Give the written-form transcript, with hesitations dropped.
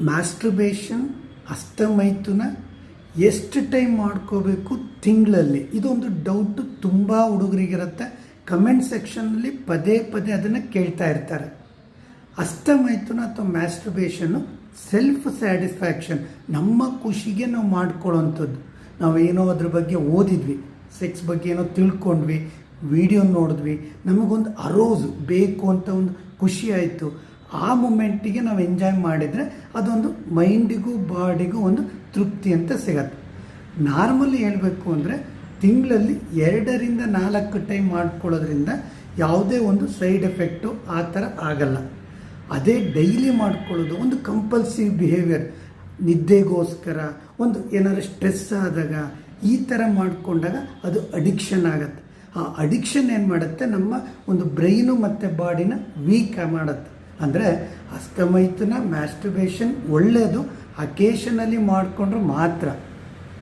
ಮ್ಯಾಸ್ಟರ್ಬೇಷನ್ ಹಸ್ತಮೈಥುನ ಎಷ್ಟು ಟೈಮ್ ಮಾಡ್ಕೋಬೇಕು ತಿಂಗಳಲ್ಲಿ? ಇದೊಂದು ಡೌಟು ತುಂಬ ಹುಡುಗರಿಗಿರುತ್ತೆ. ಕಮೆಂಟ್ ಸೆಕ್ಷನ್ನಲ್ಲಿ ಪದೇ ಪದೇ ಅದನ್ನು ಕೇಳ್ತಾ ಇರ್ತಾರೆ. ಹಸ್ತಮೈಥುನ ಅಥವಾ ಮ್ಯಾಸ್ಟರ್ಬೇಷನ್ನು ಸೆಲ್ಫ್ ಸ್ಯಾಟಿಸ್ಫ್ಯಾಕ್ಷನ್, ನಮ್ಮ ಖುಷಿಗೆ ನಾವು ಮಾಡ್ಕೊಳ್ಳೋವಂಥದ್ದು. ನಾವೇನೋ ಅದ್ರ ಬಗ್ಗೆ ಓದಿದ್ವಿ, ಸೆಕ್ಸ್ ಬಗ್ಗೆ ಏನೋ ತಿಳ್ಕೊಂಡ್ವಿ, ವಿಡಿಯೋ ನೋಡಿದ್ವಿ, ನಮಗೊಂದು ಅರೋಸು ಬೇಕು ಅಂತ ಒಂದು ಖುಷಿ ಆಯಿತು. ಆ ಮೂಮೆಂಟಿಗೆ ನಾವು ಎಂಜಾಯ್ ಮಾಡಿದರೆ ಅದೊಂದು ಮೈಂಡಿಗೂ ಬಾಡಿಗೂ ಒಂದು ತೃಪ್ತಿ ಅಂತ ಸಿಗತ್ತೆ. ನಾರ್ಮಲಿ ಹೇಳಬೇಕು ಅಂದರೆ ತಿಂಗಳಲ್ಲಿ 2ರಿಂದ 4 ಟೈಮ್ ಮಾಡ್ಕೊಳ್ಳೋದ್ರಿಂದ ಯಾವುದೇ ಒಂದು ಸೈಡ್ ಎಫೆಕ್ಟು ಆ ಥರ ಆಗಲ್ಲ. ಅದೇ ಡೈಲಿ ಮಾಡ್ಕೊಳ್ಳೋದು ಒಂದು ಕಂಪಲ್ಸಿವ್ ಬಿಹೇವಿಯರ್, ನಿದ್ದೆಗೋಸ್ಕರ ಒಂದು ಏನಾದ್ರು ಸ್ಟ್ರೆಸ್ ಆದಾಗ ಈ ಥರ ಮಾಡಿಕೊಂಡಾಗ ಅದು ಅಡಿಕ್ಷನ್ ಆಗುತ್ತೆ. ಆ ಅಡಿಕ್ಷನ್ ಏನು ಮಾಡುತ್ತೆ, ನಮ್ಮ ಒಂದು ಬ್ರೈನು ಮತ್ತು ಬಾಡಿನ ವೀಕ್ ಮಾಡುತ್ತೆ. ಅಂದರೆ ಹಸ್ತಮೈಥುನ ಮ್ಯಾಸ್ಟರ್ಬೇಷನ್ ಒಳ್ಳೆಯದು, ಅಕೇಷನಲ್ಲಿ ಮಾಡಿಕೊಂಡ್ರೆ ಮಾತ್ರ.